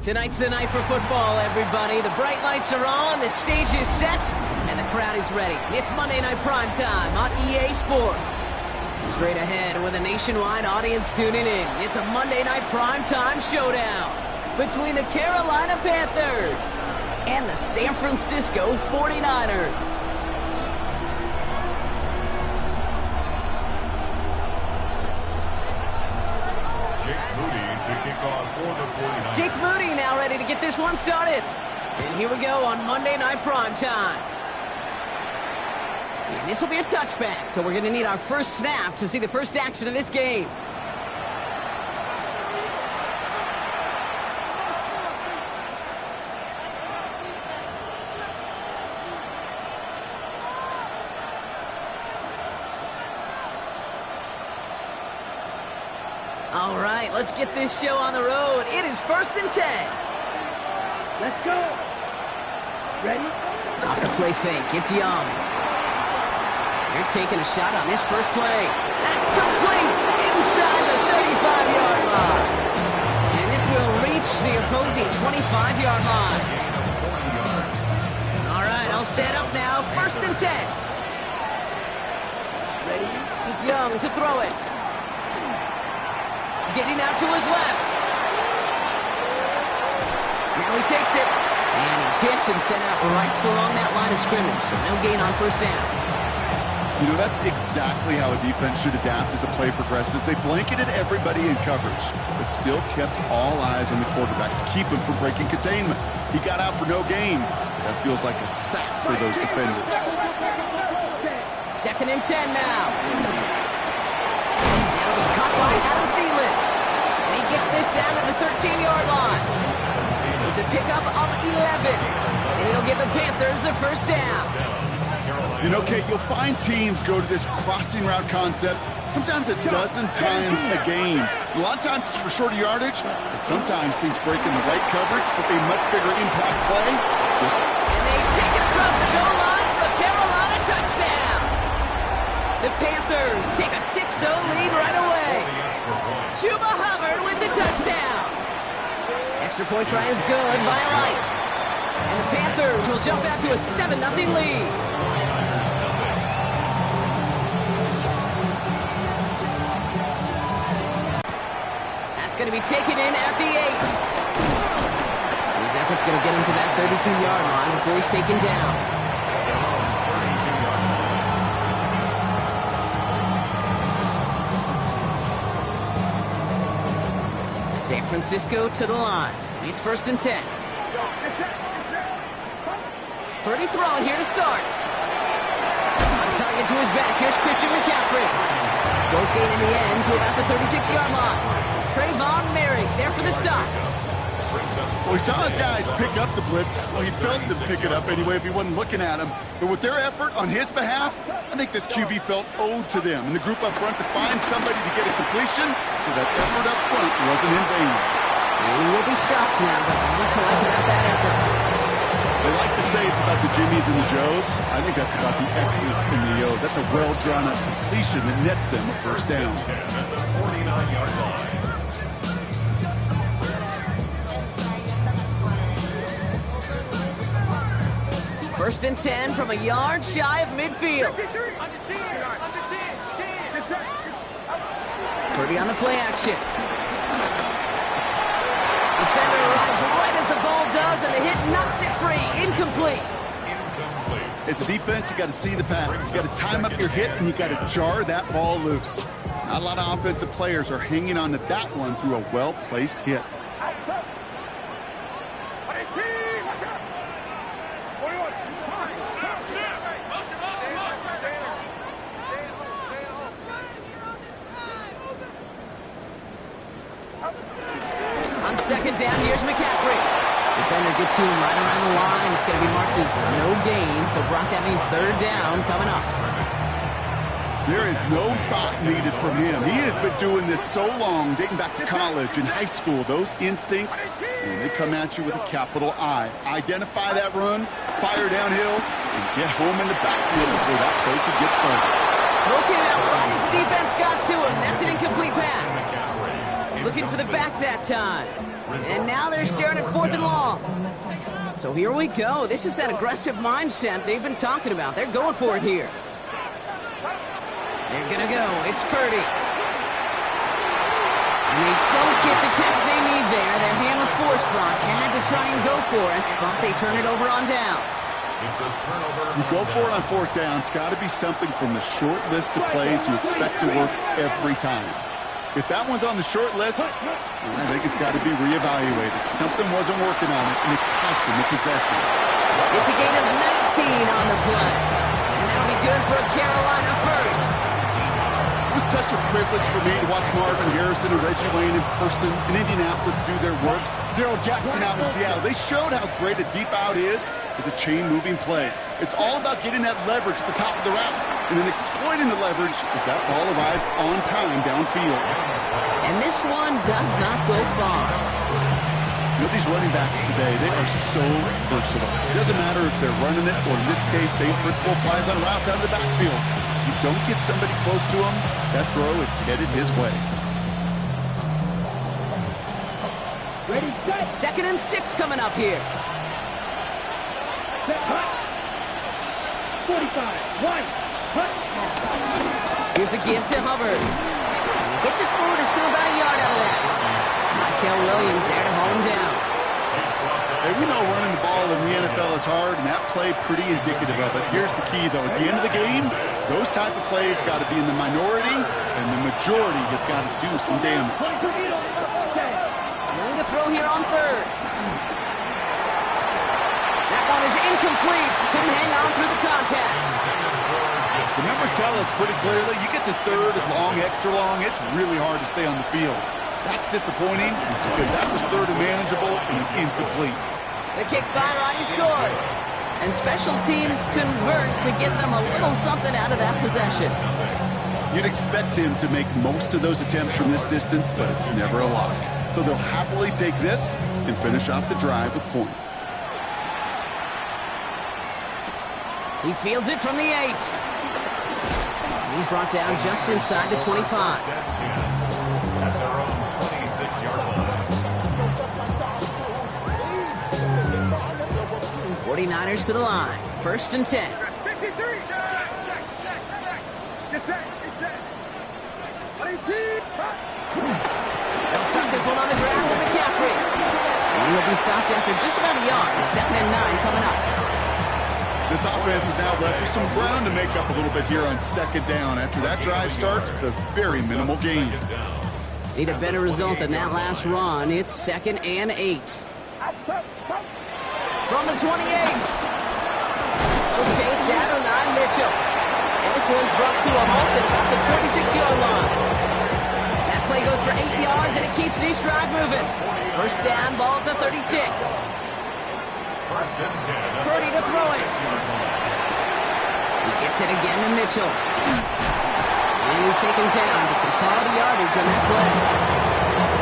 Tonight's the night for football, everybody. The bright lights are on, the stage is set, and the crowd is ready. It's Monday Night Primetime on EA Sports. Straight ahead with a nationwide audience tuning in, it's a Monday Night Primetime showdown between the Carolina Panthers and the San Francisco 49ers. Jake Moody now ready to get this one started. And here we go on Monday Night Primetime. And this will be a touchback, so we're going to need our first snap to see the first action of this game. All right, let's get this show on the road. It is 1st and 10. Let's go. Ready? Off the play fake, it's Young. They're taking a shot on this first play. That's complete inside the 35-yard line. And this will reach the opposing 25-yard line. All right, I'll set up now. 1st and 10. Ready? Young to throw it. Getting out to his left. Now he takes it. And he's hit and sent out right along that line of scrimmage. So no gain on 1st down. You know, that's exactly how a defense should adapt as a play progresses. They blanketed everybody in coverage, but still kept all eyes on the quarterback to keep him from breaking containment. He got out for no gain. That feels like a sack for those defenders. 2nd and 10 now. That'll be caught by Adam Thielen. And he gets this down to the 13-yard line. It's a pickup of 11. And it'll give the Panthers a 1st down. You know, Kate, you'll find teams go to this crossing route concept sometimes a dozen times a game. A lot of times it's for shorter yardage, but sometimes teams break in the right coverage for a much bigger impact play. And they take it across the goal line for a Carolina touchdown. The Panthers take a 6-0 lead right away. Chuba Hubbard with the touchdown. Extra point try is good by Wright. And the Panthers will jump out to a 7-0 lead. That's going to be taken in at the 8. His effort's going to get him to that 32-yard line before he's taken down. San Francisco to the line. It's 1st and 10. Purdy throwing here to start. On target to his back. Here's Christian McCaffrey. 4th gain in the end to about the 36-yard line. Trayvon Merrick there for the stop. Well, we saw his guys pick up the blitz. Well, he felt them pick it up anyway if he wasn't looking at him. But with their effort on his behalf, I think this QB felt owed to them. And the group up front to find somebody to get a completion, so that effort up front wasn't in vain. He will be stopped now, but what to like about that effort? They like to say it's about the Jimmies and the Joes. I think that's about the X's and the O's. That's a well-drawn-up completion that nets them a 1st down. 49-yard line. 1st and 10 from a yard shy of midfield. Purdy on the play action. Defender arrives right as the ball does, and the hit knocks it free. Incomplete. As a defense, you got to see the pass. You got to time up your hit, and you got to jar that ball loose. Not a lot of offensive players are hanging on to that one through a well-placed hit. On 2nd down, here's McCaffrey. Defender gets to him right around the line. It's going to be marked as no gain, so Brock, that means 3rd down coming up. There is no thought needed from him. He has been doing this so long, dating back to college and high school. Those instincts, and they come at you with a capital I. Identify that run, fire downhill, and get home in the backfield before that play could get started. Throw came out right as the defense got to him. That's an incomplete pass. Looking for the back that time. And now they're staring at 4th and long. So here we go. This is that aggressive mindset they've been talking about. They're going for it here. They're going to go. It's Purdy. And they don't get the catch they need there. Their hand was forced, Brock. Had to try and go for it, but they turn it over on downs. It's a turnover. You go for it on 4th down. It's got to be something from the short list of plays you expect to work every time. If that one's on the short list, I think it's got to be reevaluated. Something wasn't working on it, and it cost them the possession. It's a gain of 19 on the play. And that'll be good for a Carolina first. It was such a privilege for me to watch Marvin Harrison and Reggie Wayne in person in Indianapolis do their work. Darrell Jackson out in Seattle. They showed how great a deep out is as a chain-moving play. It's all about getting that leverage at the top of the route and then exploiting the leverage as that ball arrives on time downfield. And this one does not go far. You know, these running backs today, they are so versatile. It doesn't matter if they're running it or, in this case, same principle applies on routes out of the backfield. You don't get somebody close to him, that throw is headed his way. Ready, set. 2nd and 6 coming up here. Set, hut. 45, one, hut. Here's a give to Hubbard. He gets it forward to still about a yard out of that. Michael Williams there to hold him down. Hey, we know running the ball in the NFL is hard, and that play pretty indicative of it. Here's the key, though. At the end of the game, those type of plays got to be in the minority, and the majority have got to do some damage. Going to throw here on 3rd. That one is incomplete. Couldn't hang on through the contact. The numbers tell us pretty clearly, you get to 3rd and long, extra long, it's really hard to stay on the field. That's disappointing because that was 3rd and manageable and incomplete. The kick by Roddy scored. And special teams convert to get them a little something out of that possession. You'd expect him to make most of those attempts from this distance, but it's never a lock. So they'll happily take this and finish off the drive with points. He fields it from the 8. He's brought down just inside the 25. At their own 26-yard line. 49ers to the line. 1st and 10. 53. Check. Get set. 18. They'll start this one on the ground with McCaffrey. And he'll be stopped after just about a yard. 2nd and 9 coming up. This offense is now left with some ground to make up a little bit here on 2nd down. After that drive starts with a very minimal gain. Need a better result than that last run. It's 2nd and 8. From the 28. Okay, it's Adonai Mitchell. And this one's brought to a halt at about the 36-yard line. That play goes for 8 yards, and it keeps the drive moving. 1st down, ball at the 36. 1st and 10. Purdy to throw it. He gets it again to Mitchell. And he's taken down. But some quality yardage on that play.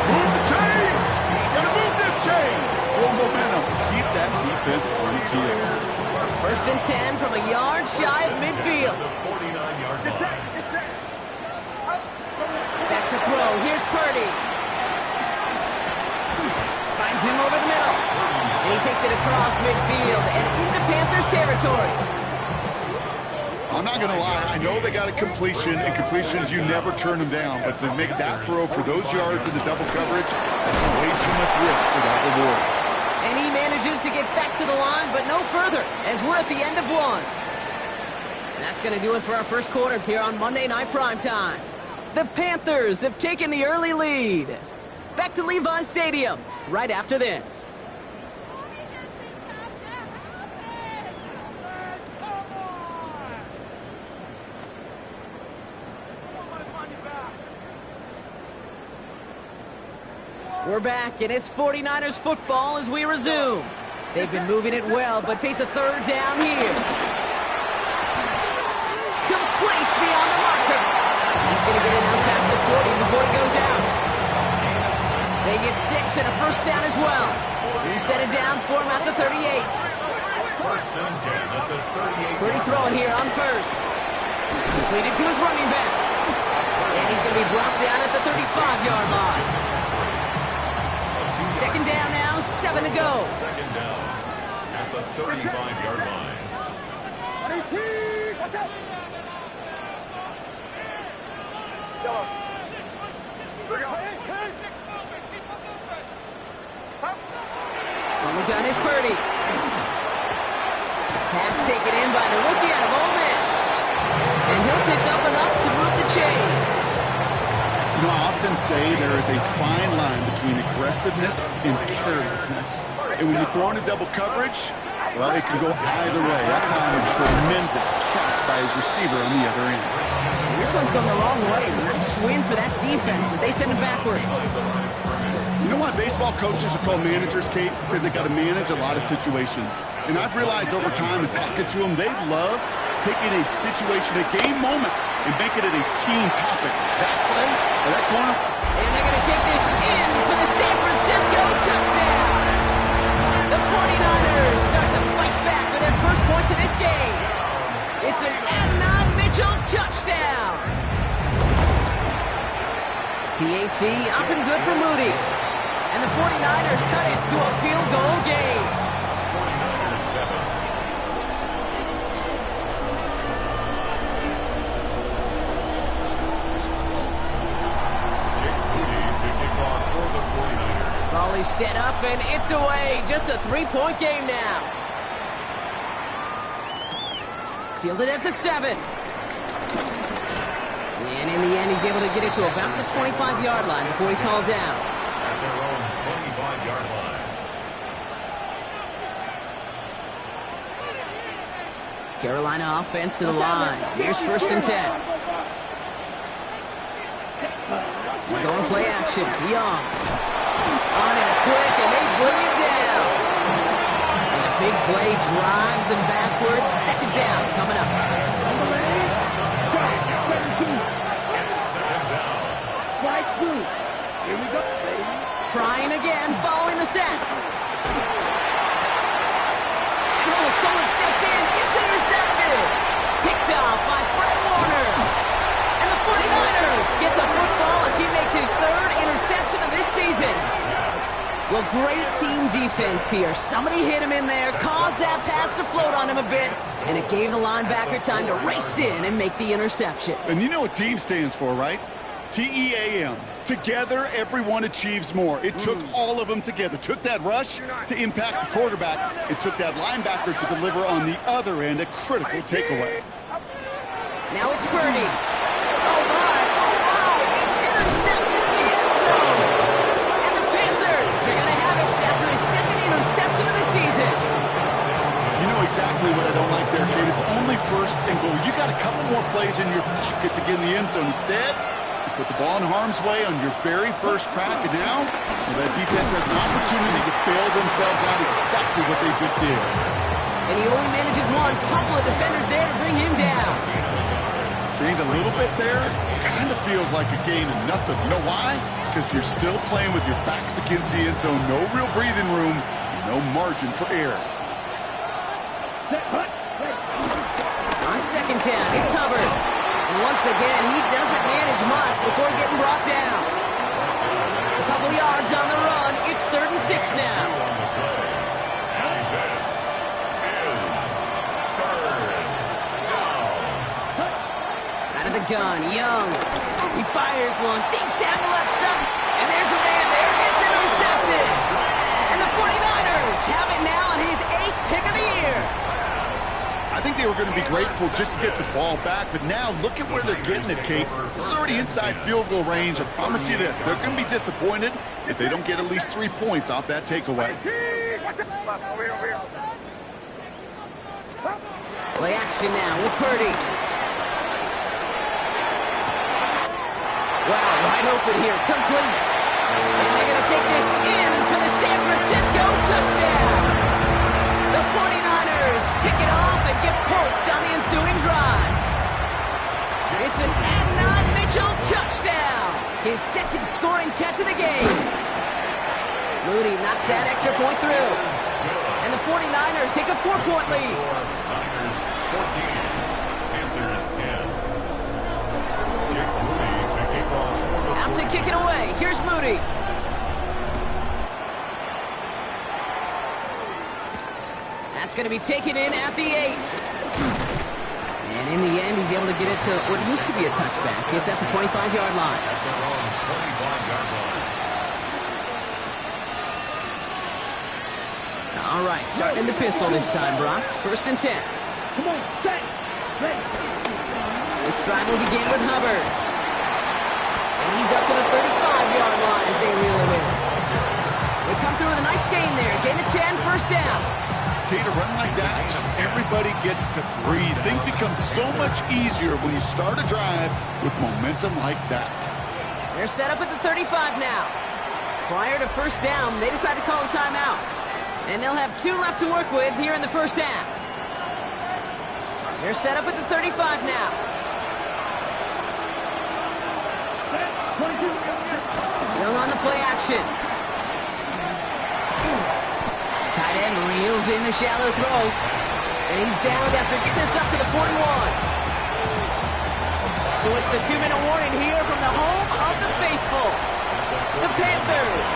Move the chains! Gotta move the chains! Build momentum. Keep that defense on its heels. 1st and 10 from a yard shy of midfield. 49-yard line. Back to throw. Here's Purdy. Finds him over the middle. And he takes it across midfield and into Panthers territory. I'm not going to lie. I know they got a completion, and completions, you never turn them down. But to make that throw for those yards in the double coverage, that's way too much risk for that reward. And he manages to get back to the line, but no further, as we're at the end of one. And that's going to do it for our first quarter here on Monday Night Primetime. The Panthers have taken the early lead. Back to Levi's Stadium right after this. We're back, and it's 49ers football as we resume. They've been moving it well, but face a 3rd down here. Complete beyond the marker. He's going to get it out past the 40 before he goes out. They get 6 and a 1st down as well. New set of downs for him at the 38. 1st and 10 at the 38. Purdy throwing here on 1st. Completed to his running back. And he's going to be brought down at the 35-yard line. Second down now, 7 to go. Second down at the 35-yard line. Watch out. Yellow. On the gun is Purdy. Pass taken in by the rookie out of Ole Miss. And he'll pick up enough to move the chains. You know, I often say there is a fine line between aggressiveness and carelessness. And when you throw into double coverage, well, it can go either way. That time, a tremendous catch by his receiver on the other end. And this one's going the wrong way. Nice win for that defense as they send him backwards. You know why baseball coaches are called managers, Kate? Because they got to manage a lot of situations. And I've realized over time and talking to them, they love taking a situation, a game moment, and making it a team topic. That play, or that corner. And they're going to take this in for the San Francisco touchdown. The 49ers start to fight back for their first points of this game. It's an Adonai Mitchell touchdown. PAT up and good for Moody. And the 49ers cut it to a field goal game. 49ers 7. Jake Moody to kick off for the 49ers. Ball is set up and it's away. Just a 3-point game now. Fielded at the 7. And in the end, he's able to get it to about the 25-yard line before he's hauled down. At their own 25-yard line. Carolina offense to the line. Here's 1st and 10. We're going play action. Young. On him quick, and they bring it down. And the big play drives them backwards. 2nd down coming up. Right through. Here we go. Ready? Trying again, following the sack. Oh, someone stepped in. It's intercepted. Picked off by Fred Warner. And the 49ers get the football as he makes his 3rd interception of this season. Well, great team defense here. Somebody hit him in there, caused that pass to float on him a bit, and it gave the linebacker time to race in and make the interception. And you know what team stands for, right? TEAM. Together, everyone achieves more. It took all of them together. Took that rush to impact the quarterback. It took that linebacker to deliver on the other end a critical takeaway. Now it's Purdy. Oh, my. It's intercepted in the end zone. And the Panthers are going to have it after his 2nd interception of the season. You know exactly what I don't like there, Kate. It's only 1st and goal. You got a couple more plays in your pocket to get in the end zone. Instead, put the ball in harm's way on your very first crack, and now well, that defense has an opportunity to bail themselves out exactly what they just did. And he only manages one. Couple of defenders there to bring him down. Gained a little bit there. Kind of feels like a gain of nothing. You know why? Because you're still playing with your backs against the end zone. No real breathing room. No margin for error. On 2nd down, it's Hubbard. Once again, he doesn't manage much before getting brought down. A couple yards on the run. It's 3rd and 6 now. And this is 3rd down. Out of the gun, Young. He fires one deep down the left side. And there's a man there. It's intercepted. And the 49ers have it now on his 8th pick of the year. I think they were going to be grateful just to get the ball back, but now look at where they're getting it, Kate. This is already inside field goal range. I promise you this, they're going to be disappointed if they don't get at least 3 points off that takeaway. Play action now with Purdy. Wow, wide open here, complete. And they're going to take this in for the San Francisco touchdown. The 49ers pick it off and get points on the ensuing drive. It's an Adonai Mitchell touchdown. His 2nd scoring catch of the game. Moody knocks that extra point through. And the 49ers take a 4-point lead. Niners 14, Panthers 10. Jake Moody to kick off for the Out to kick it away. Here's Moody. That's going to be taken in at the 8. And in the end, he's able to get it to what used to be a touchback. It's at the 25-yard line. At their own 25-yard line. All right, starting in the pistol this time, Brock. 1st and 10. Come on, set. This drive will begin with Hubbard. And he's up to the 35-yard line as they reel him in. They come through with a nice gain there. Gain of 10, 1st down. Okay, to run like that, just everybody gets to breathe. Things become so much easier when you start a drive with momentum like that. They're set up at the 35 now. Prior to 1st down, they decide to call a timeout. And they'll have 2 left to work with here in the 1st half. They're set up at the 35 now. Young on the play action. Tight end reels in the shallow throw. And he's down after getting this up to the 41. So it's the 2-minute warning here from the home of the faithful. The Panthers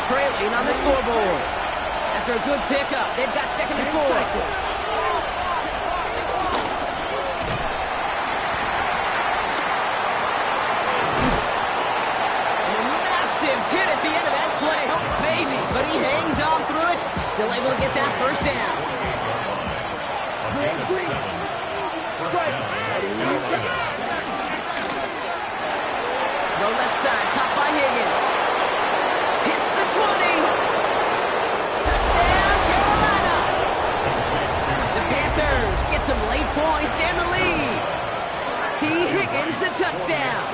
trailing on the scoreboard. After a good pickup, they've got 2nd and 4. Hit at the end of that play. Oh, baby. But he hangs on through it. Still able to get that 1st down. No left side. Caught by Higgins. Hits the 20. Touchdown, Carolina. The Panthers get some late points and the lead. T. Higgins, the touchdown.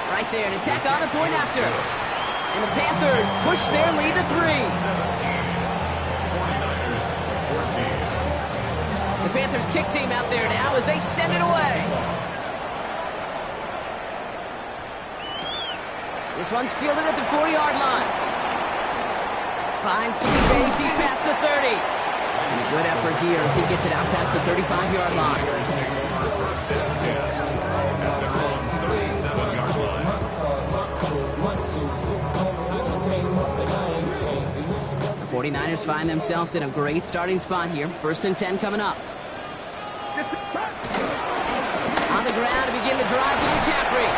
Right there, an attack on the point after. And the Panthers push their lead to 3. The Panthers kick team out there now as they send it away. This one's fielded at the 40-yard line. Finds some space, he's past the 30. And a good effort here as he gets it out past the 35-yard line. First and 10. At their own 37-yard line. The 49ers find themselves in a great starting spot here. 1st and 10 coming up. On the ground to begin the drive with McCaffrey.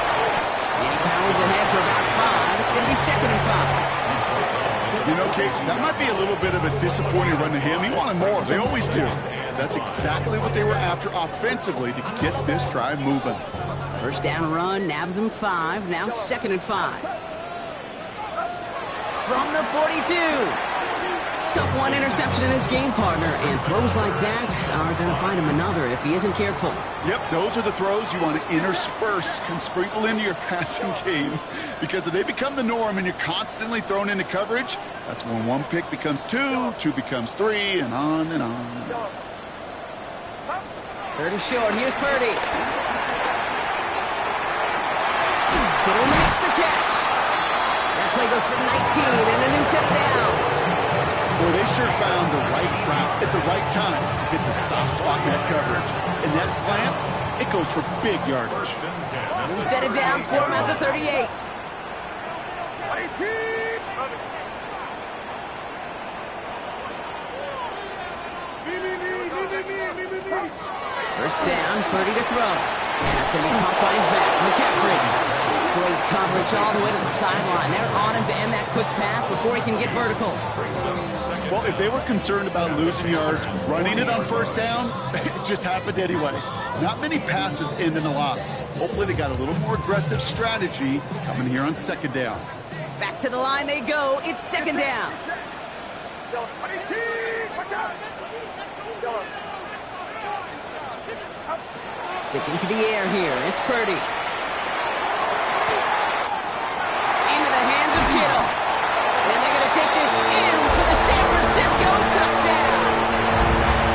And he powers ahead for about 5. It's going to be 2nd and 5. You know, Cage, that might be a little bit of a disappointing run to him. He wanted more. They always do. That's exactly what they were after offensively to get this drive moving. 1st down run, nabs him 5. Now 2nd and 5. From the 42. Tough one interception in his game, partner. And throws like that are going to find him another if he isn't careful. Yep, those are the throws you want to intersperse and sprinkle into your passing game. Because if they become the norm and you're constantly thrown into coverage, that's when 1 pick becomes 2, 2 becomes 3, and on and on. 3rd and short. Here's Purdy. Kittle makes the catch. That play goes for 19 and a new set of downs. Boy, they sure found the right route at the right time to hit the soft spot in that coverage. And that slant, it goes for big yardage. New set of downs for him at the 38. First down, Purdy to throw. That's going to be caught by his back. McCaffrey. Great coverage all the way to the sideline. They're on him to end that quick pass before he can get vertical. Well, if they were concerned about losing yards, running it on 1st down, it just happened anyway. Not many passes end in a loss. Hopefully they got a little more aggressive strategy coming here on 2nd down. Back to the line they go. It's 2nd down. Sticking to the air here. It's Purdy. Into the hands of Kittle. And they're going to take this in for the San Francisco touchdown.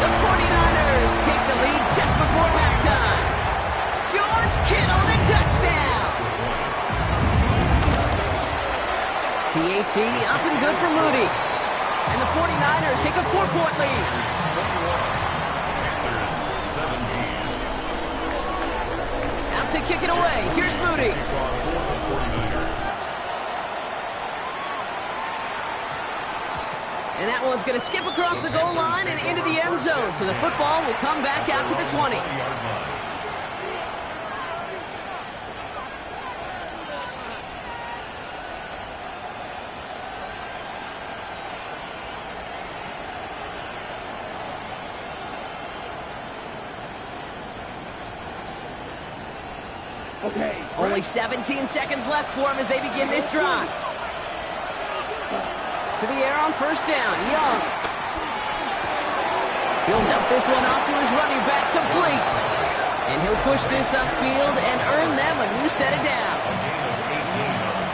The 49ers take the lead just before halftime. George Kittle, the touchdown. PAT up and good for Moody. And the 49ers take a 4-point lead. Panthers 17. Out to kick it away. Here's Moody. And that one's going to skip across the goal line and into the end zone. So the football will come back out to the 20. Okay. Only 17 seconds left for him as they begin this drive. To the air on first down. Young. He'll dump this one off to his running back, complete. And he'll push this upfield and earn them a new set of downs.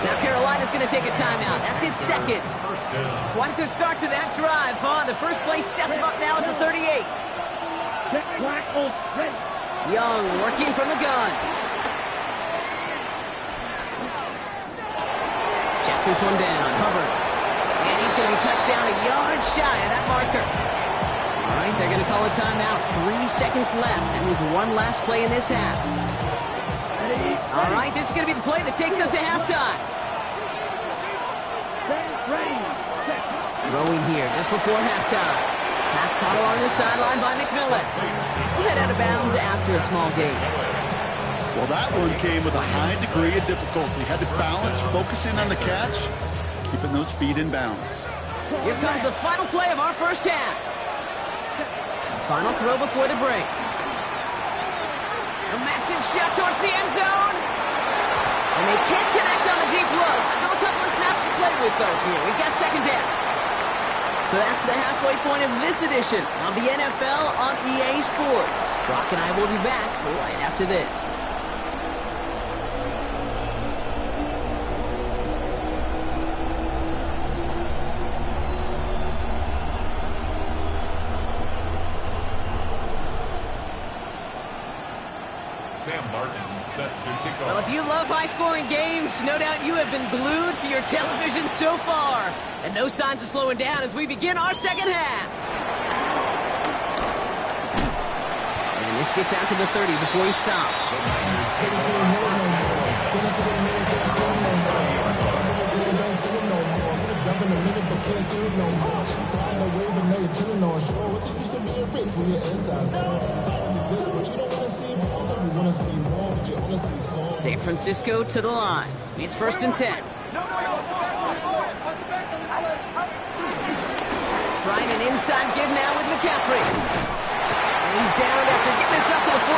Now Carolina's going to take a timeout. That's its second. Quite the start to that drive, huh? The first play sets him up now at the 38. Get Blackle straight. Young working from the gun. Checks this one down. Hubbard. And he's going to be touched down a yard shy of that marker. All right, they're going to call a timeout. 3 seconds left. That means one last play in this half. All right, this is going to be the play that takes us to halftime. Throwing here just before halftime. Pass caught along the sideline by McMillan. We'll head out of bounds after a small gain. Well, that one came with a high degree of difficulty. Had to balance, focusing on the catch, keeping those feet in bounds. Here comes the final play of our first half. Final throw before the break. A massive shot towards the end zone. And they can't connect on the deep look. Still a couple of snaps to play with, though, here. We got second down. So that's the halfway point of this edition of the NFL on EA Sports. Brock and I will be back right after this. Sam Martin set to kick off. Well, if you love high-scoring games, no doubt you have been glued to your television so far. And no signs of slowing down as we begin our second half. And this gets out to the 30 before he stops. San Francisco to the line. It's 1st and 10. Trying an inside give now with McCaffrey. And he's down after getting this up to the 41.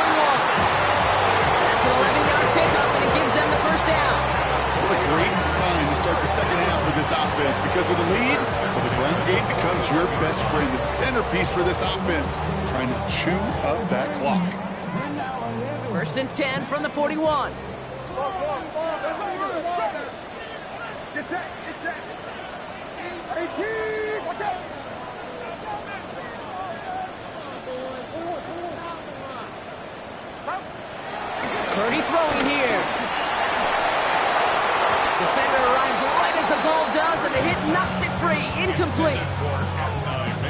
That's an 11-yard pickup, and it gives them the first down. What a great sign to start the second half with this offense, because with a lead, well, the ground game becomes your best friend, the centerpiece for this offense, trying to chew up that clock. 1st and 10 from the 41. Get set. 18. Watch out. Purdy throwing here. Defender arrives right as the ball does, and the hit knocks it free. Incomplete.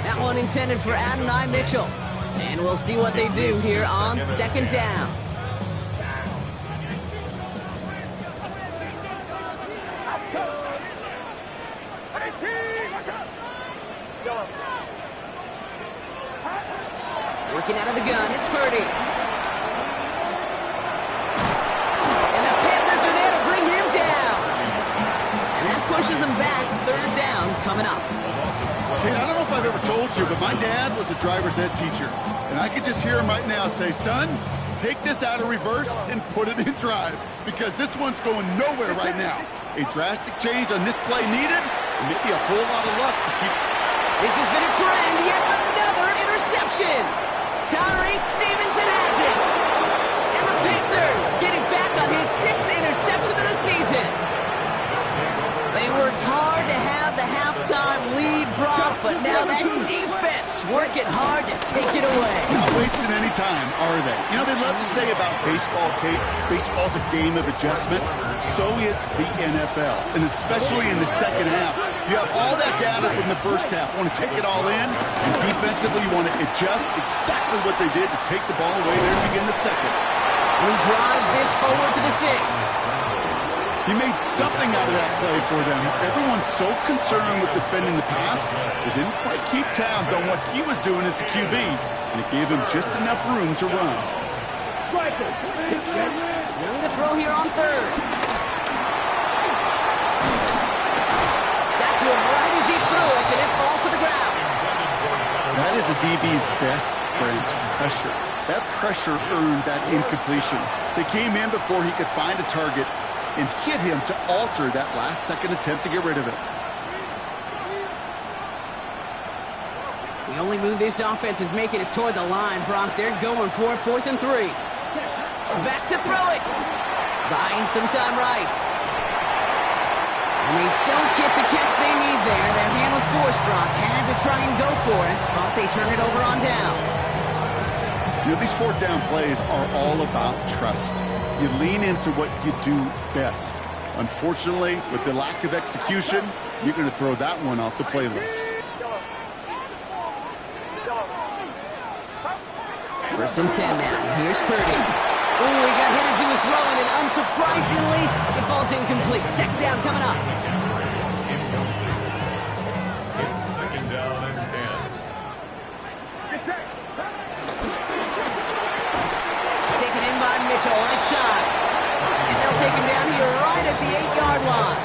That one intended for Adonai Mitchell. And we'll see what they do here on second down. Working out of the gun, it's Purdy. And the Panthers are there to bring him down. And that pushes him back. 3rd down coming up. Hey, I don't know if I've ever told you, but my dad was a driver's ed teacher. And I could just hear him right now say, son, take this out of reverse and put it in drive, because this one's going nowhere right now. A drastic change on this play needed, and maybe a whole lot of luck to keep. This has been a trend. Yet another interception. Tyreek Stevenson has it. And the Panthers getting back on his 6th interception of the season. They worked hard to have the halftime lead, Brock, but now that defense working hard to take it away. Not wasting any time, are they? You know, they love to say about baseball, Kate, baseball's a game of adjustments. So is the NFL, and especially in the second half. You have all that data from the first half. You want to take it all in, and defensively you want to adjust exactly what they did to take the ball away there to begin the second. And he drives this forward to the 6. He made something out of that play for them. Everyone's so concerned with defending the pass, they didn't quite keep tabs on what he was doing as a QB, and it gave him just enough room to run. Room to throw here on third. Got to him right as he threw it, and it falls to the ground. That is a DB's best friend, pressure. That pressure earned that incompletion. They came in before he could find a target and hit him to alter that last-second attempt to get rid of it. The only move this offense is making is toward the line, Brock. They're going for it, 4th and 3. Back to throw it. Buying some time right. And they don't get the catch they need there. Their hand was forced, Brock. Had to try and go for it, but they turn it over on downs. You know, these 4th down plays are all about trust. You lean into what you do best. Unfortunately, with the lack of execution, you're going to throw that one off the playlist. 1st and 10 now. Here's Purdy. Ooh, he got hit as he was throwing, and unsurprisingly, it falls incomplete. 2nd down coming up. It's 2nd down and 10. Taken in by Mitchell, right side. And they'll take him down here right at the 8-yard line.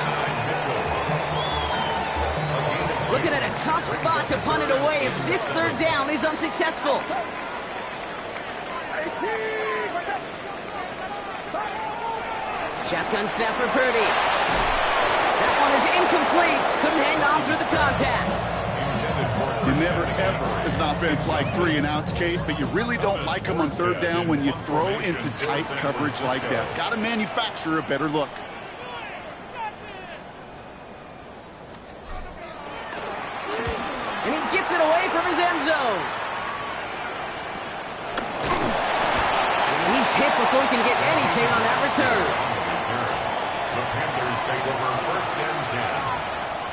Looking at a tough spot to punt it away if this 3rd down is unsuccessful. Shotgun snap for Purdy. That one is incomplete. Couldn't hang on through the contact. You never, ever, as an offense, like 3 and outs, Kate, but you really don't like them on 3rd down when you throw into tight coverage like that. Got to manufacture a better look. And he gets it away from his end zone. And he's hit before he can get anything on that return. The Panthers take over 1st and 10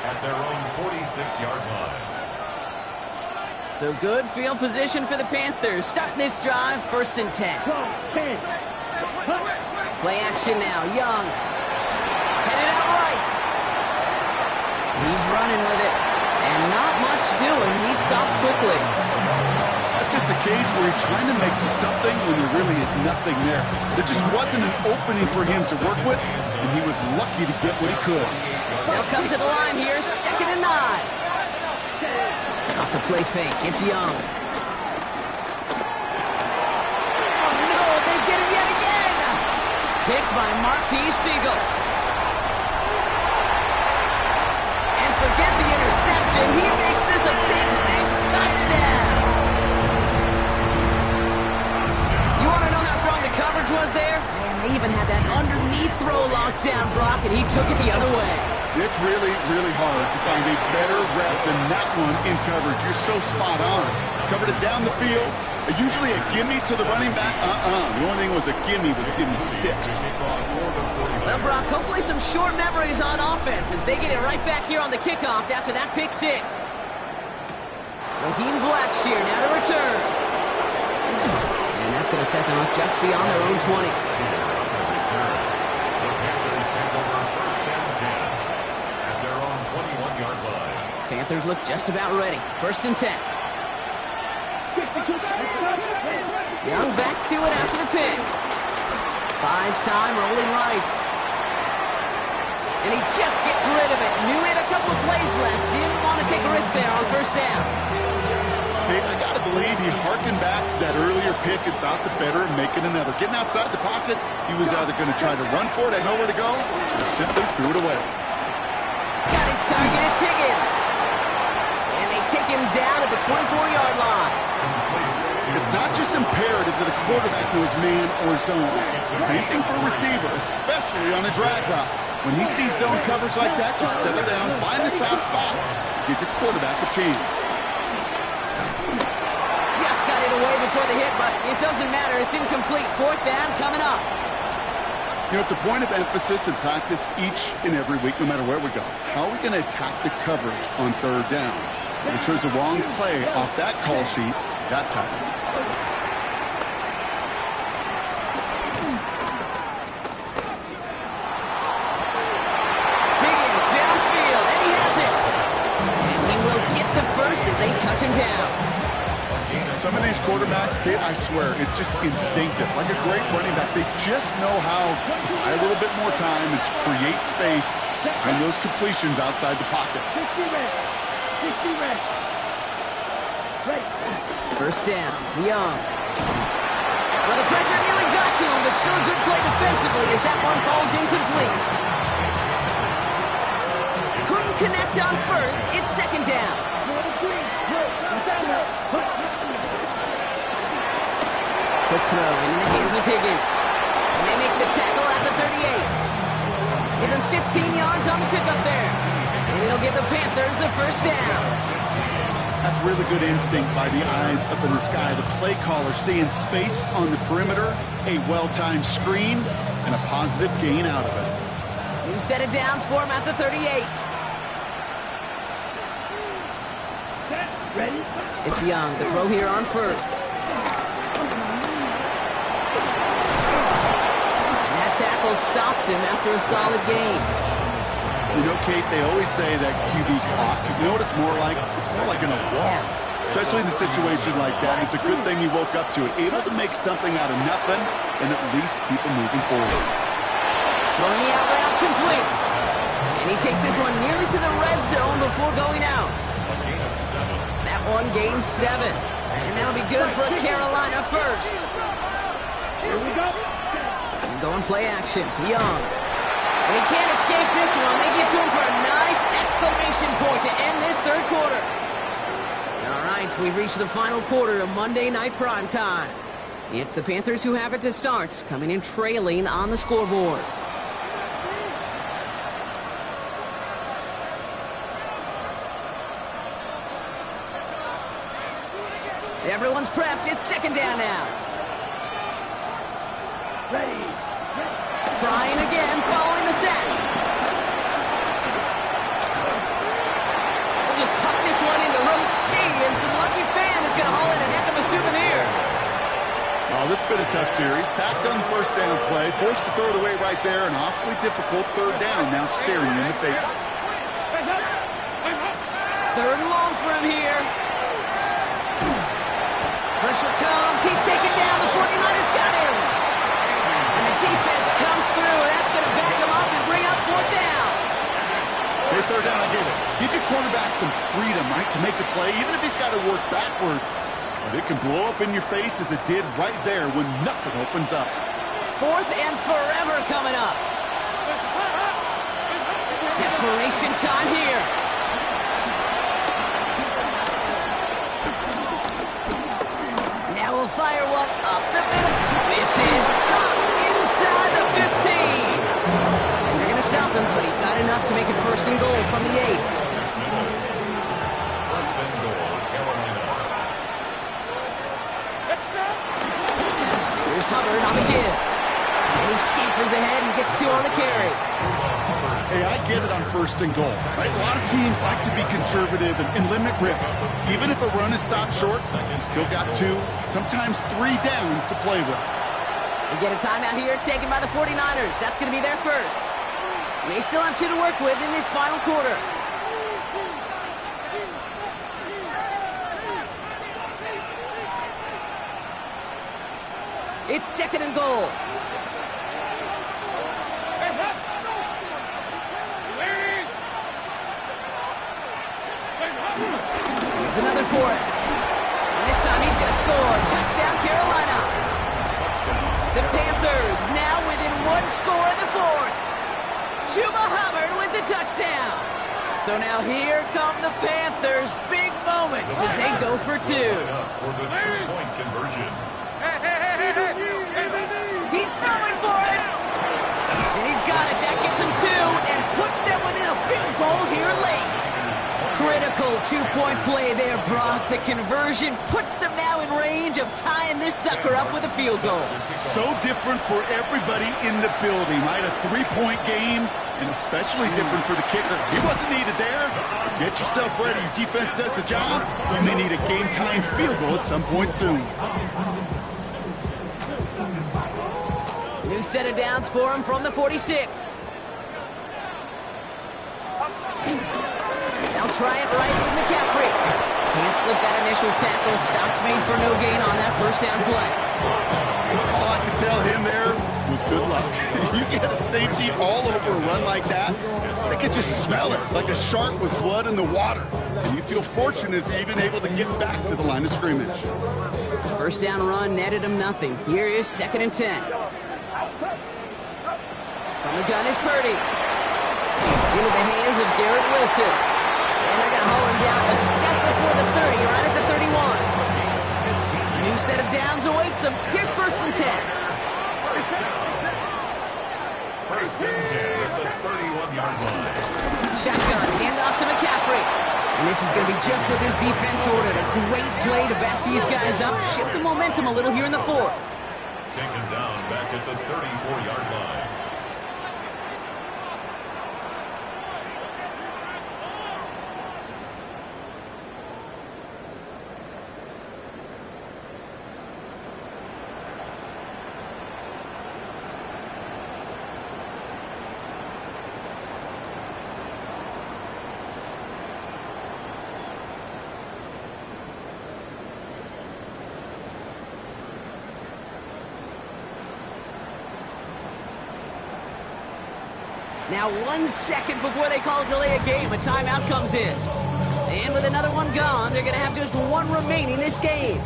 at their own 46-yard line. So good field position for the Panthers. Starting this drive, 1st and 10. Play action now. Young. Headed out right. He's running with it. And not much doing. He stopped quickly. That's just a case where you're trying to make something when there really is nothing there. There just wasn't an opening for him to work with, and he was lucky to get what he could. They'll come to the line here, 2nd and 9. Off the play fake, it's Young. Oh no, they get him yet again! Picked by Marquis Siegel. And forget the interception, he makes this a Big 6 touchdown! You want to know how strong the coverage was there? Man, they even had that underneath throw locked down, Brock, and he took it the other way. It's really, really hard to find a better rep than that one in coverage. You're so spot on. Covered it down the field. Usually a gimme to the running back. The only thing was a gimme 6. Well, Brock, hopefully some short memories on offense as they get it right back here on the kickoff after that pick 6. Raheem Blackshear now to return. And that's going to set them up just beyond their own 20. Panthers look just about ready. 1st and 10. Young back to it after the pick. Buys time, rolling right. And he just gets rid of it. Knew he had a couple of plays left. Didn't want to take a risk there on 1st down. Hey, I got to believe he harkened back to that earlier pick and thought the better of making another. Getting outside the pocket, he was either going to try to run for it, had nowhere to go, so he simply threw it away. Got his target, it's Higgins. And they take him down at the 24-yard line. It's not just imperative that a quarterback knows man or zone. Same thing for a receiver, especially on a drag route. When he sees zone coverage like that, just settle down, find the soft spot, give your quarterback a chance. Just got it away before the hit, but it doesn't matter. It's incomplete. 4th down coming up. You know, it's a point of emphasis in practice each and every week, no matter where we go. How are we going to attack the coverage on 3rd down? If we chose the wrong play off that call sheet, that time. to first as they touch him down. Some of these quarterbacks, kid, I swear, it's just instinctive. Like a great running back, they just know how to buy a little bit more time and to create space and those completions outside the pocket. 60 red. 60 red. Right. First down, Young. Well, the pressure nearly got to him, but still a good play defensively as that one falls incomplete. Couldn't connect on first. It's second down. Quick throw into the hands of Higgins. And they make the tackle at the 38. Give him 15 yards on the pickup there. And it'll give the Panthers a first down. That's really good instinct by the eyes up in the sky. The play caller seeing space on the perimeter, a well-timed screen, and a positive gain out of it. New set of downs for him at the 38. Ready? It's Young. The throw here on first. And that tackle stops him after a solid gain. You know, Kate, they always say that QB clock. You know what it's more like? It's more like an alarm. Especially in a situation like that. It's a good thing he woke up to it. Able to make something out of nothing and at least keep him moving forward. Throwing the out route complete. And he takes this one nearly to the red zone before going out. That one gains 7. And that'll be good for a Carolina first. Here we go. And going play action. Young. And he can't escape this one. They get to him for a nice exclamation point to end this third quarter. All right, we've reached the final quarter of Monday Night Primetime. It's the Panthers who have it to start, coming in trailing on the scoreboard. Everyone's prepped. It's second down now. Ready. Trying again, following the sack. We'll just huck this one into row C, and some lucky fan is going to haul in a heck of a souvenir. Oh, this has been a tough series. Sacked on the first down play, forced to throw it away right there. An awfully difficult third down now staring you in the face. Third and long for him here. Pressure comes. He's taken down. The 49ers got him. And the defense comes through. That's going to back him up and bring up fourth down. Hey, third down, I get it. Give your quarterback some freedom, right, to make a play, even if he's got to work backwards. But it can blow up in your face as it did right there when nothing opens up. Fourth and forever coming up. Desperation time here. Now we'll fire one up the middle. This is caught inside the 15. And they're going to stop him, but he got enough to make it first and goal from the 8. First and goal, Carolina. Here's Hubbard on the give. And he scampers ahead and gets 2 on the carry. Hey, I get it on first and goal. Right? A lot of teams like to be conservative and limit risk. Even if a run is stopped short, you still got 2, sometimes 3 downs to play with. We get a timeout here taken by the 49ers. That's going to be their first. They still have 2 to work with in this final quarter. It's second and goal. Here's another for it. And this time he's going to score. Touchdown, Carolina. The Panthers now within 1 score in the fourth. Chuba Hubbard with the touchdown. So now here come the Panthers' big moments as they go for 2. For the 2-point conversion. He's throwing for it. And he's got it. That gets him 2 and puts them within a field goal here late. Critical 2-point play there, Brock. The conversion puts them now in range of tying this sucker up with a field goal. So different for everybody in the building, right? A 3-point game, and especially different for the kicker. He wasn't needed there. Get yourself ready. Your defense does the job. You may need a game-tying field goal at some point soon. New set of downs for him from the 46. They'll try it right with McCaffrey. slip that initial tackle. Stops made for no gain on that first down play. All I could tell him there was good luck. You get a safety all over a run like that, they could just smell it like a shark with blood in the water. And you feel fortunate if you're even able to get back to the line of scrimmage. First down run netted him nothing. Here is 2nd and 10. From the gun is Purdy. Into the hands of Garrett Wilson. And they're going to haul him down a step before the 30, right at the 31. A new set of downs awaits him. Here's 1st and 10. 1st and 10 at the 31-yard line. Shotgun, handoff to McCaffrey. And this is going to be just what this defense ordered. A great play to back these guys up. Shift the momentum a little here in the 4th. Taken down back at the 34-yard line. Now 1 second before they call delay a game, a timeout comes in. And with another one gone, they're going to have just one remaining this game.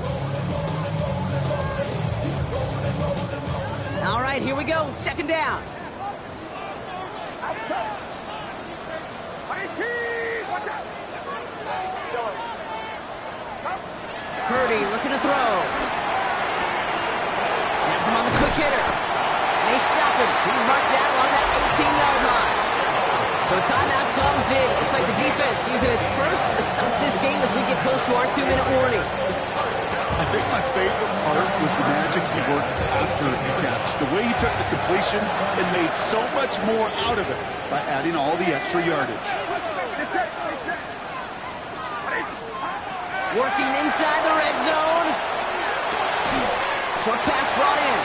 All right, here we go. 2nd down. Purdy looking to throw. That's him on the quick hitter. And they stop him. He's marked down on that 18-yard line. So timeout comes in. Looks like the defense using its first to stop this game as we get close to our 2-minute warning. I think my favorite part was the magic he worked after the catch. The way he took the completion and made so much more out of it by adding all the extra yardage. Working inside the red zone. Short pass brought in.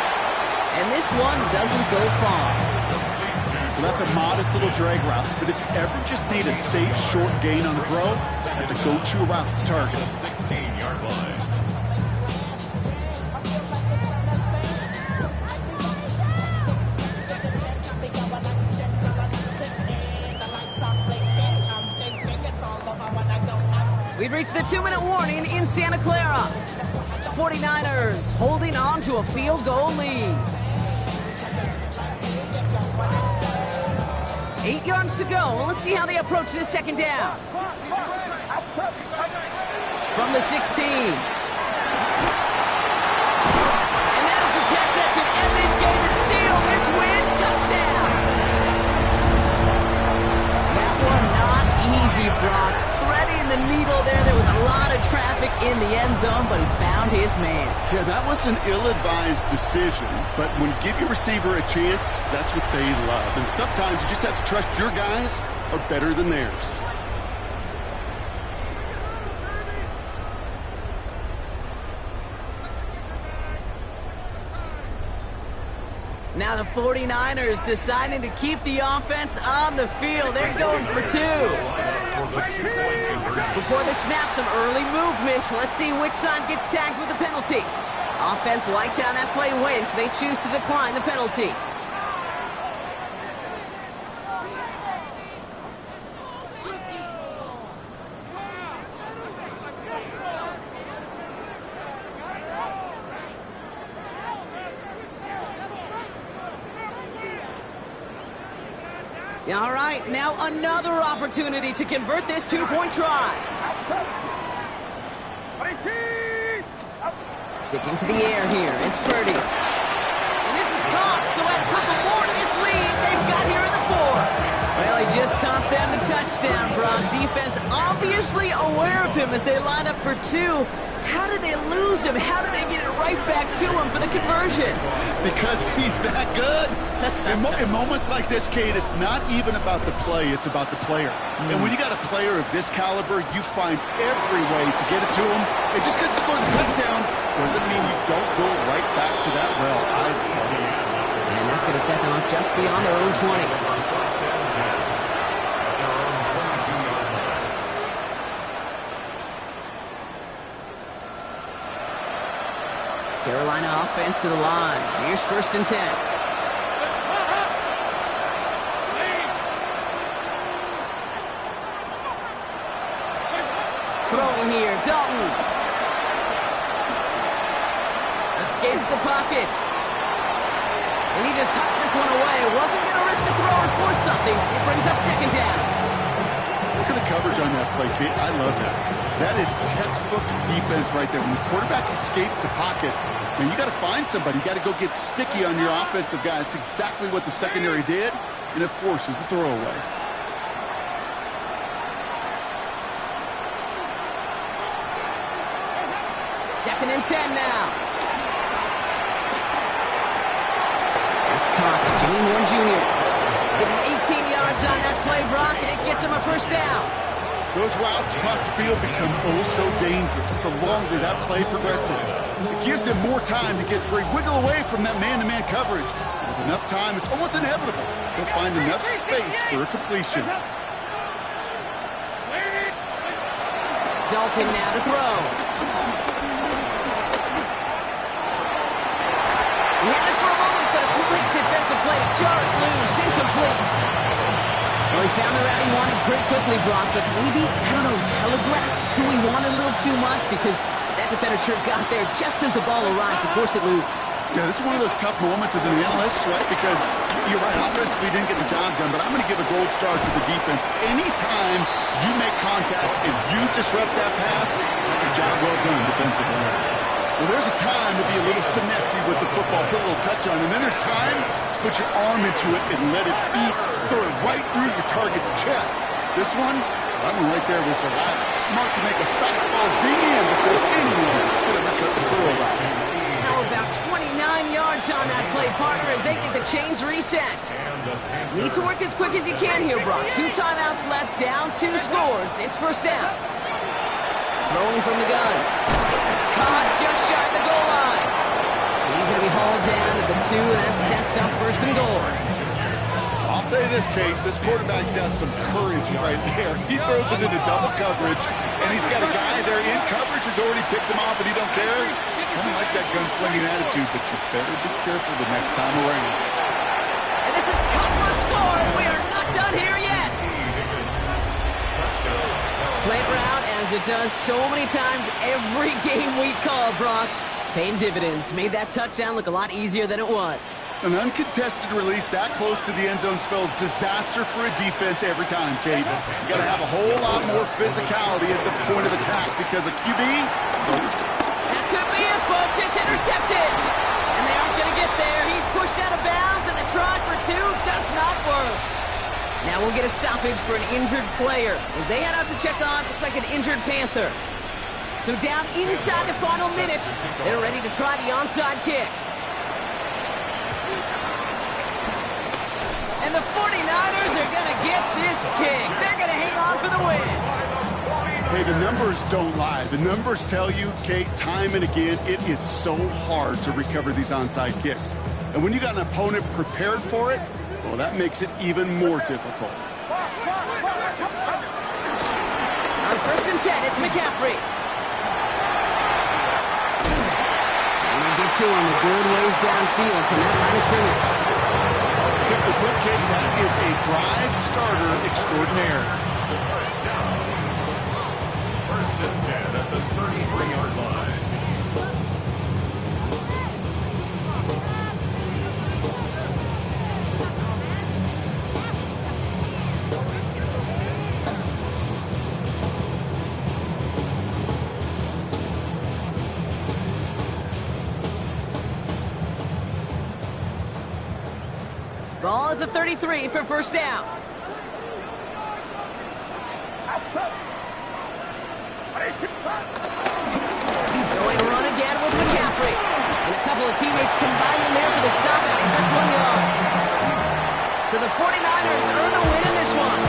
And this one doesn't go far. Well, that's a modest little drag route, but if you ever just need a safe, short gain on a throw, that's a go-to route to target. 16-yard line. We've reached the 2-minute warning in Santa Clara. 49ers holding on to a field goal lead. 8 yards to go. Well, let's see how they approach this 2nd down. From the 16. And that is the catch that should end this game and seal this win. Touchdown. That one not easy, Brock. Threading the needle there. There was a lot of traffic in the end zone, but he found his man. Yeah, that was an ill-advised decision, but when you give your receiver a chance, that's what they love. And sometimes you just have to trust your guys are better than theirs. Now the 49ers deciding to keep the offense on the field. They're going for 2. Before the snap, some early movement. Let's see which side gets tagged with the penalty. Offense liked how that play went. They choose to decline the penalty. All right, now another opportunity to convert this 2-point try. Sticking to the air here, it's Purdy. And this is caught, so add a couple more to this lead they've got here in the 4th. Well, he just caught them a touchdown, Brock. Defense obviously aware of him as they line up for 2. How did they lose him? How did they get it right back to him for the conversion? Because he's that good. In moments like this, Kate, it's not even about the play, it's about the player. And when you got a player of this caliber, you find every way to get it to him. And just because he scored the touchdown doesn't mean you don't go right back to that well. I love it. And that's going to set them up just beyond their own 20. Carolina offense to the line. Here's 1st and 10. Throwing here, Dalton. Escapes the pocket. And he just hucks this one away. Wasn't going to risk a throw or force something. It brings up 2nd down. Look at the coverage on that play, Kate. I love that. That is textbook defense right there. When the quarterback escapes the pocket, man, you got to find somebody. You got to go get sticky on your offensive guy. It's exactly what the secondary did, and it forces the throwaway. Second and 10 now. That's Cox, Jimmy Moore Jr. Getting 18 yards on that play, Brock, and it gets him a 1st down. Those routes across the field become oh so dangerous the longer that play progresses. It gives him more time to get free, wiggle away from that man-to-man coverage. With enough time, it's almost inevitable. He'll find enough space for a completion. Dalton now to throw. He had it for a moment, but a great defensive play to jar it loose, incomplete. Well, he found the route he wanted pretty quickly, Brock, but maybe, I don't know, telegraphed who he wanted a little too much because that defender sure got there just as the ball arrived to force it loose. Yeah, this is one of those tough moments as an analyst, right? Because you're right, offensively didn't get the job done, but I'm going to give a gold star to the defense. Anytime you make contact and you disrupt that pass, that's a job well done defensively. Well, there's a time to be a little finessey with the football, put a little touch on, and then there's time to put your arm into it and let it eat, throw it right through your target's chest. This one, that one right there was the latter. Smart to make a fastball zing in before anyone could ever cut the curl out. How about 29 yards on that play, partner, as they get the chains reset. Need to work as quick as you can here, Brock. 2 timeouts left, down 2 scores. It's 1st down. Throwing from the gun. Caught just shy of the goal line. And he's going to be hauled down to the 2. That sets up 1st and goal. I'll say this, Kate. This quarterback's got some courage right there. He throws it into double coverage, and he's got a guy there in coverage who's already picked him off, and he don't care. I don't like that gunslinging attitude, but you better be careful the next time around. And this is cut for a score, and we are not done here yet. Slant route, as it does so many times every game we call, Brock. Paying dividends. Made that touchdown look a lot easier than it was. An uncontested release that close to the end zone spells disaster for a defense every time, Kate. You got to have a whole lot more physicality at the point of attack because a QB is always good. That could be it, folks. It's intercepted. And they aren't going to get there. He's pushed out of bounds, and the try for 2 does not work. Now we'll get a stoppage for an injured player. As they head out to check on, looks like an injured Panther. So down inside the final minute, they're ready to try the onside kick. And the 49ers are going to get this kick. They're going to hang on for the win. Hey, the numbers don't lie. The numbers tell you, Kate, time and again, it is so hard to recover these onside kicks. And when you got an opponent prepared for it, well, that makes it even more difficult. On 1st and 10, it's McCaffrey. And they get to him a good ways downfield from that line of scrimmage. Simply put, Kate, that is a drive starter extraordinaire. 1st and 10 at the 33-yard line. Ball at the 33 for 1st down. Going to run again with McCaffrey. And a couple of teammates combining there for the stop after just 1 yard. So the 49ers earn a win in this one.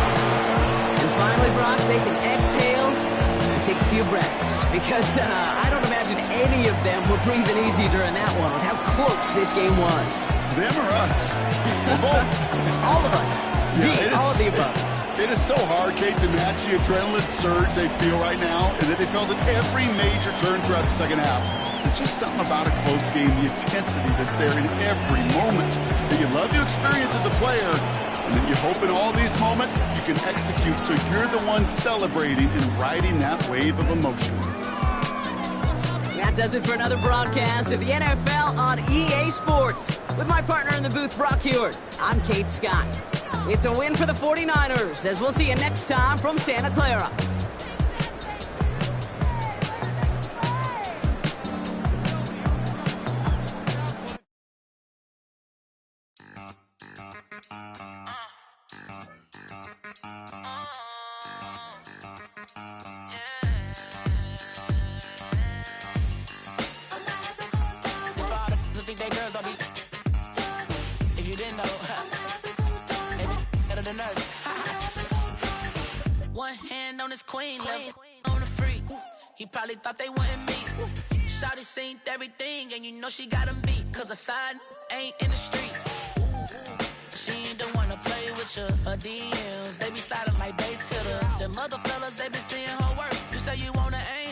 And finally, Brock, they can exhale and take a few breaths. Because I don't imagine any of them were breathing easy during that one with how close this game was. Them or us? All of us. Yeah, All of the above. It is so hard, Kate, to match the adrenaline surge they feel right now, and that they felt at every major turn throughout the second half. There's just something about a close game, the intensity that's there in every moment that you love to experience as a player, and that you hope in all these moments you can execute so you're the one celebrating and riding that wave of emotion. That does it for another broadcast of the NFL on EA Sports. With my partner in the booth, Brock Huard, I'm Kate Scott. It's a win for the 49ers, as we'll see you next time from Santa Clara. If you didn't know, better than us. One hand on his queen, left on the freak. He probably thought they wanted me. Shawty seen everything, and you know she got him beat. Cause her side ain't in the streets. She ain't the one to play with you. Her DMs, they be sliding like base hitters. And mother fellas, they been seeing her work. You say you wanna aim.